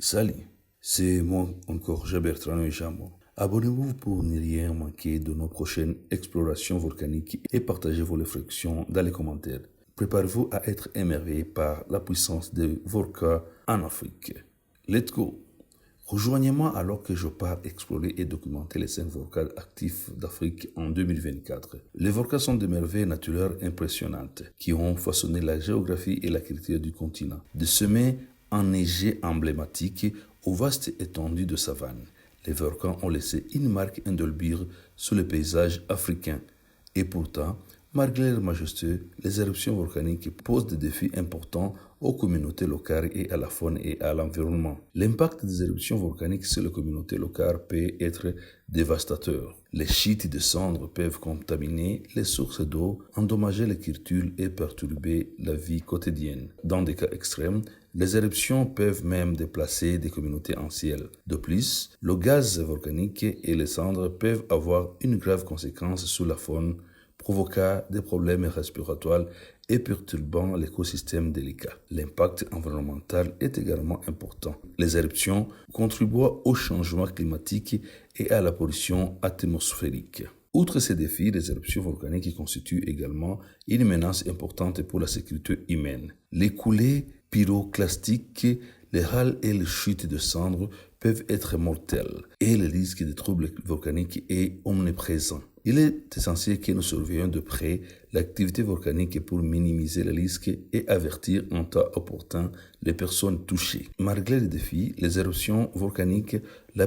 Salut, c'est moi encore, Bertrand Jamon. Abonnez-vous pour ne rien manquer de nos prochaines explorations volcaniques et partagez vos réflexions dans les commentaires. Préparez-vous à être émerveillé par la puissance des volcans en Afrique. Let's go! Rejoignez-moi alors que je pars explorer et documenter les 5 volcans actifs d'Afrique en 2024. Les volcans sont des merveilles naturelles impressionnantes qui ont façonné la géographie et la culture du continent. De sommets enneigés emblématiques aux vastes étendues de savane, les volcans ont laissé une marque indélébile sur le paysage africain. Et pourtant, malgré leur majesté, les éruptions volcaniques posent des défis importants aux communautés locales et à la faune et à l'environnement. L'impact des éruptions volcaniques sur les communautés locales peut être dévastateur. Les chutes de cendres peuvent contaminer les sources d'eau, endommager les cultures et perturber la vie quotidienne. Dans des cas extrêmes, les éruptions peuvent même déplacer des communautés entières. De plus, le gaz volcanique et les cendres peuvent avoir une grave conséquence sur la faune, provoquant des problèmes respiratoires et perturbant l'écosystème délicat. L'impact environnemental est également important. Les éruptions contribuent au changement climatique et à la pollution atmosphérique. Outre ces défis, les éruptions volcaniques constituent également une menace importante pour la sécurité humaine. Les coulées pyroclastiques, les râles et les chutes de cendres peuvent être mortelles et le risque de troubles volcaniques est omniprésent. Il est essentiel que nous surveillions de près l'activité volcanique pour minimiser les risques et avertir en temps opportun les personnes touchées. Malgré les défis, les éruptions volcaniques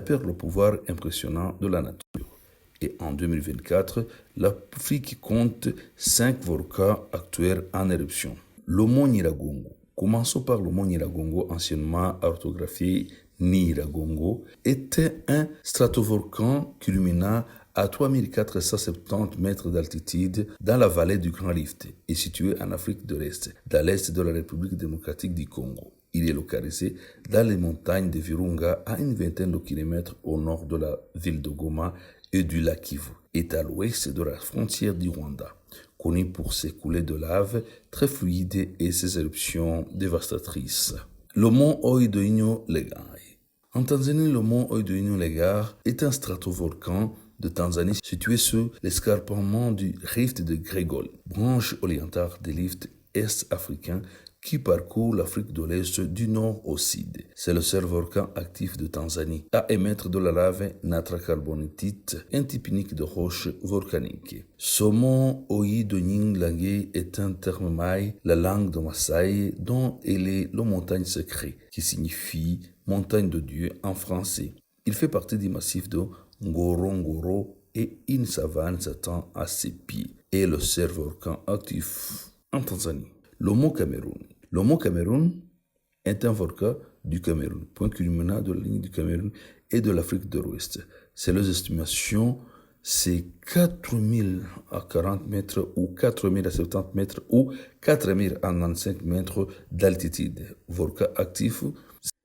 perdent le pouvoir impressionnant de la nature. Et en 2024, l'Afrique compte 5 volcans actuels en éruption. Le mont Nyiragongo. Commençons par le mont Nyiragongo, anciennement orthographié Nyiragongo, était un stratovolcan culminant à 3470 mètres d'altitude dans la vallée du Grand Rift et situé en Afrique de l'Est, dans l'est de la République démocratique du Congo. Il est localisé dans les montagnes de Virunga à une vingtaine de kilomètres au nord de la ville de Goma et du lac Kivu, et à l'ouest de la frontière du Rwanda, connu pour ses coulées de lave très fluides et ses éruptions dévastatrices. Le mont Oido-Ino-Legai. En Tanzanie, le mont Oido-Ino-Legai est un stratovolcan de Tanzanie situé sur l'escarpement du rift de Grégol, branche orientale des rifts est-africains qui parcourt l'Afrique de l'Est du nord au sud. C'est le seul volcan actif de Tanzanie à émettre de la lave natracarbonatite, un type unique de roche volcanique. Ce mont Oido-Ino-Legai est un terme maï, la langue de Maasai, dont il est le montagne secret, qui signifie montagne de Dieu en français. Il fait partie du massif de Ngorongoro et une savane s'attend à ses pieds et le seul volcan actif en Tanzanie. Le mont Cameroun. Le mont Cameroun est un volcan du Cameroun, point culminant de la ligne du Cameroun et de l'Afrique de l'Ouest. Selon les estimations, c'est 4000 à 40 mètres ou 4000 à 70 mètres ou 4000 à 95 mètres d'altitude. Volcan actif.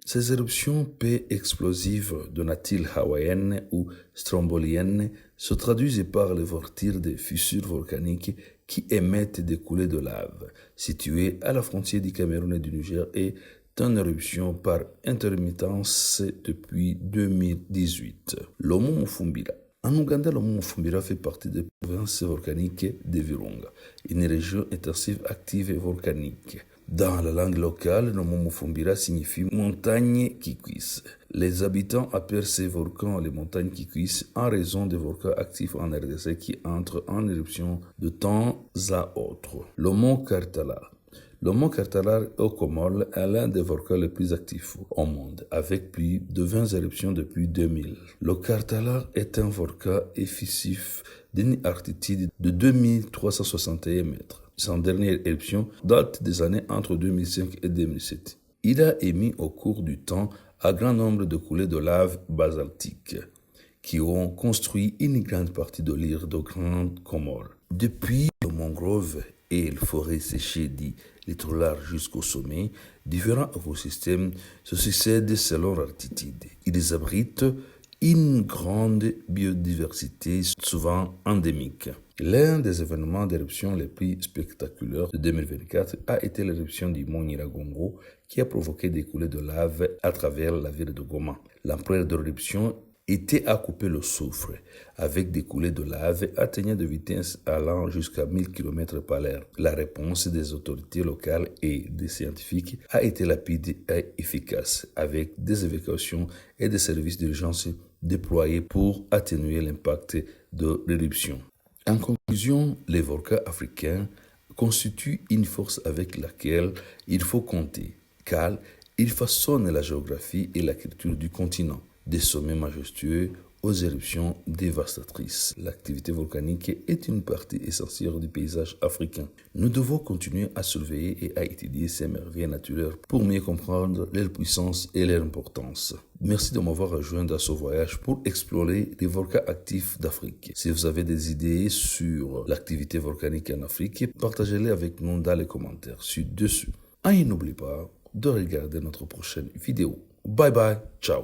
Ces éruptions peu explosives de nature hawaïenne ou strombolienne se traduisent par l'ouverture des fissures volcaniques qui émettent des coulées de lave. Situées à la frontière du Cameroun et du Niger et en éruption par intermittence depuis 2018. Le mont Mufumbira. En Ouganda, le mont Mufumbira fait partie des provinces volcaniques de Virunga, une région intensive active et volcanique. Dans la langue locale, le mont Mufumbira signifie montagne qui cuisse. Les habitants appellent ces volcans les montagnes qui cuissent en raison des volcans actifs en RDC qui entrent en éruption de temps à autre. Le mont Kartala. Le mont Kartala au Comores est l'un des volcans les plus actifs au monde, avec plus de 20 éruptions depuis 2000. Le Kartala est un volcan effusif d'une altitude de 2361 mètres. Son dernière éruption date des années entre 2005 et 2007. Il a émis au cours du temps un grand nombre de coulées de lave basaltique qui ont construit une grande partie de l'île de Grande Comore. Depuis le mangrove et les forêts séchées du littoral jusqu'au sommet, différents écosystèmes se succèdent selon l'altitude. Ils abritent une grande biodiversité souvent endémique. L'un des événements d'éruption les plus spectaculaires de 2024 a été l'éruption du mont Nyiragongo qui a provoqué des coulées de lave à travers la ville de Goma. L'ampleur de l'éruption était à couper le souffle, avec des coulées de lave atteignant de vitesses allant jusqu'à 1000 km par l'heure. La réponse des autorités locales et des scientifiques a été rapide et efficace, avec des évacuations et des services d'urgence déployés pour atténuer l'impact de l'éruption. En conclusion, les volcans africains constituent une force avec laquelle il faut compter, car ils façonnent la géographie et la culture du continent. Des sommets majestueux aux éruptions dévastatrices. L'activité volcanique est une partie essentielle du paysage africain. Nous devons continuer à surveiller et à étudier ces merveilles naturelles pour mieux comprendre leur puissance et leur importance. Merci de m'avoir rejoint dans ce voyage pour explorer les volcans actifs d'Afrique. Si vous avez des idées sur l'activité volcanique en Afrique, partagez-les avec nous dans les commentaires ci-dessus. Et n'oubliez pas de regarder notre prochaine vidéo. Bye bye, ciao.